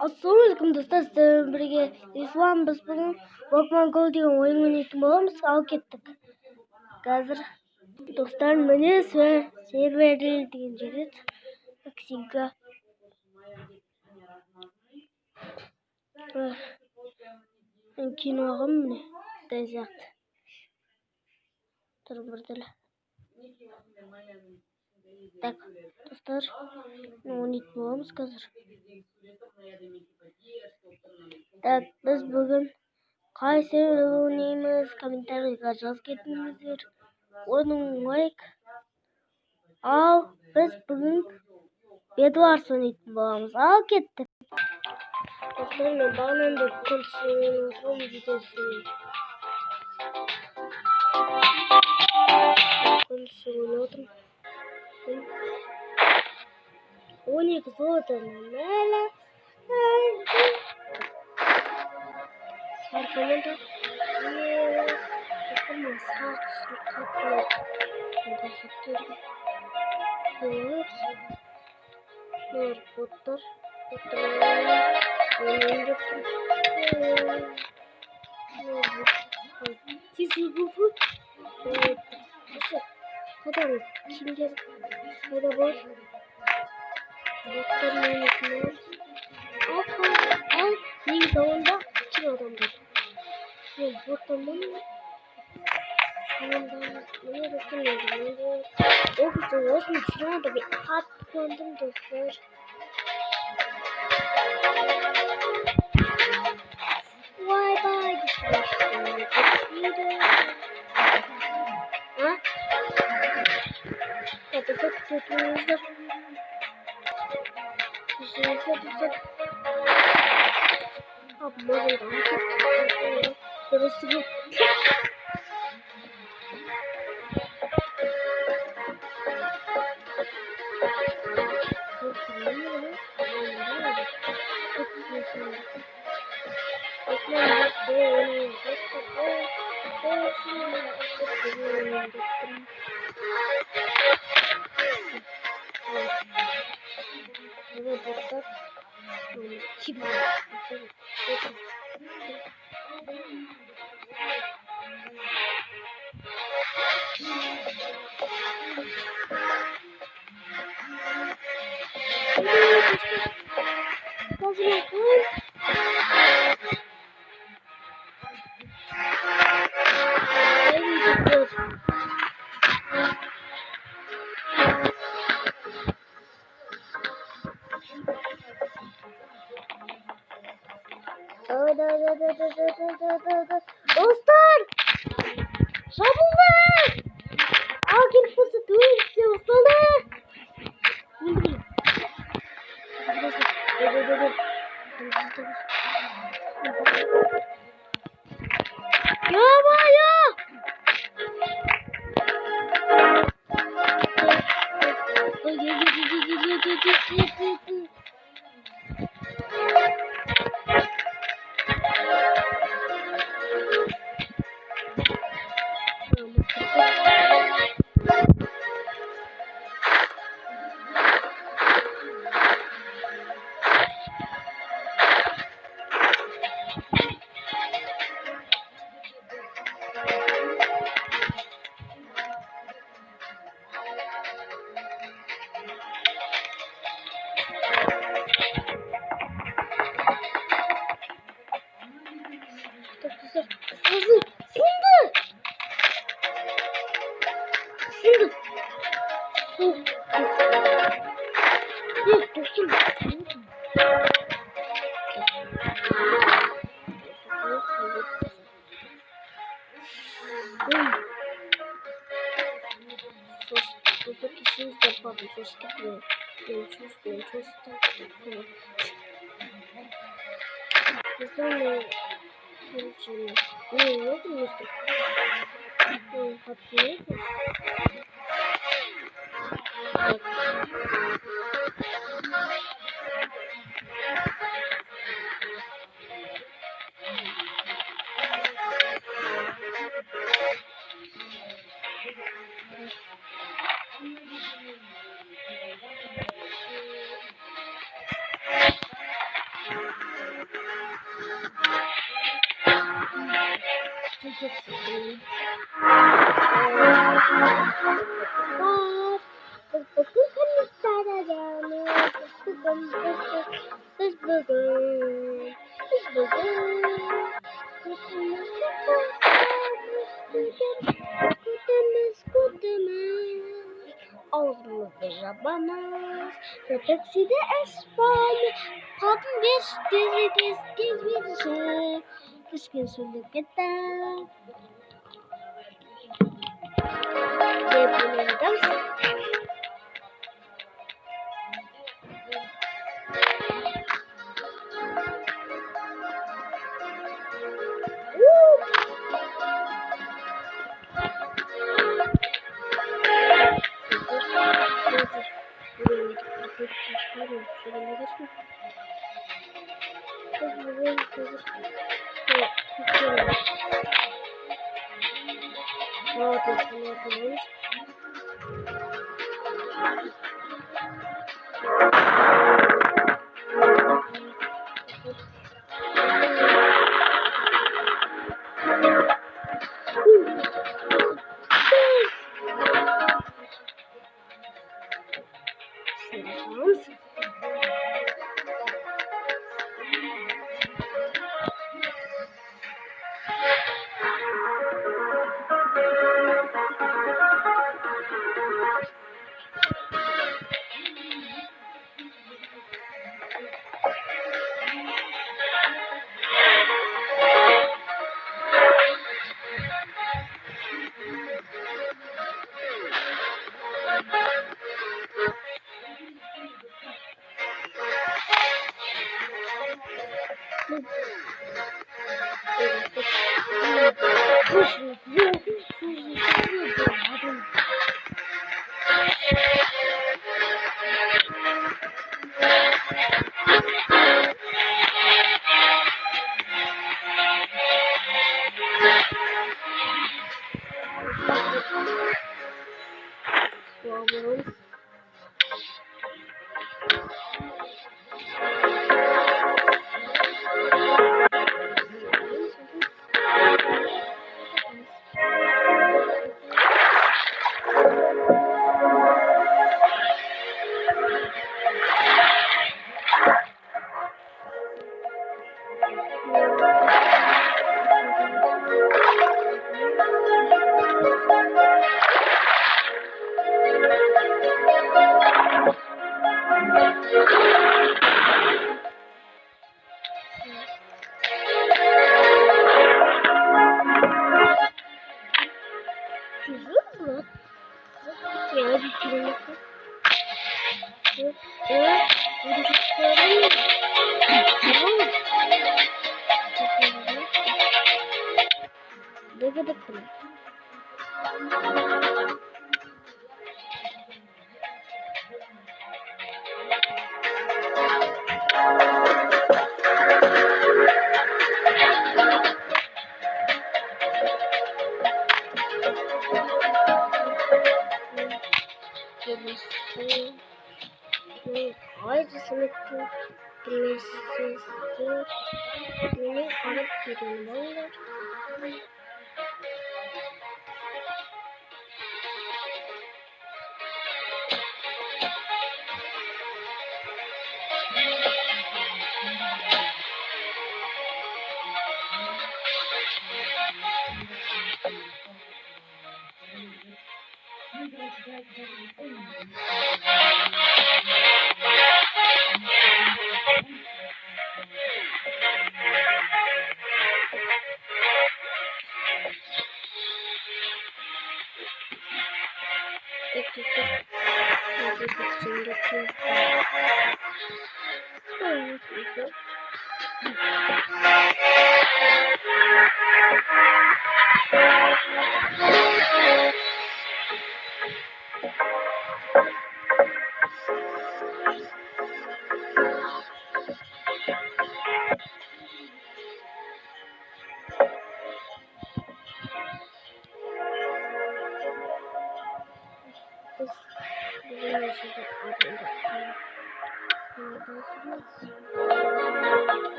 Assalamualaikum dostlar, sizlerle birге İslam biz bugün Blokman gol деген ойын ойнайтын боламыз. Ал кеттік. Қазір достар міне сервер деген жерде Максимка. Киноғым міне дай сияқты. Тұр бірділі. Так, достар, ойнайтын боламыз қазір. Так, biz bugün qaysi o'ynaymiz? Kommentariyga yozib ketingizlar. O'ynaylik. Al, biz bugün Bedwars oynayotgan bo'lamiz. Al ketdik. Dostlar, men bağlandı konuşuyorum videosunu. Konuşuyorum. 12 zloty. Mele. Arkamda bakın saat kalkıyor. Burada satıyorum. Bunlar bottlar. Siz bu kadar kimler burada var? Bottlar yönetmiyor. Ne zamanda kim adamdır? Ben bottlardan ne düşünüyorum? O güzel olsun. Şurada da bir at kullandım dostlar. Vay vay düşmüştüm. Ha? Hadi çok kötüyüzdür. Güzel. Abi mazın daha çok. Burası bu. Dostlar! Şabunlar! Al gelip burası tüyürsü dostlar! Ya! Dostum. Burada kesinlikle yapalım. Güzel. Ne yok mu? Biz bugün konuşacağız. Biz bugün ağzımızda yabanız, tepside esmer, kadın bir diz bir şey, kışkın sürülük eder.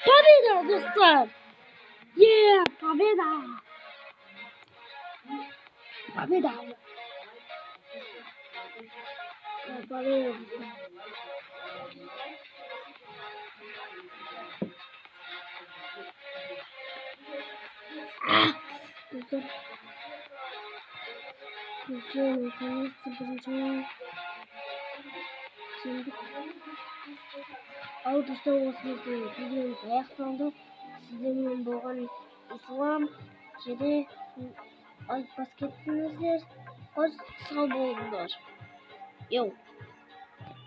Победа, достар! Победа! Победа! Победа! Достар! Наконец-то бірінші жеңдік. Ал достар, осымен видеомыз аяқталды. Сіздермен болған ислам және айтпас кеттіңіздер. Қош сау болыңдар. Йоу.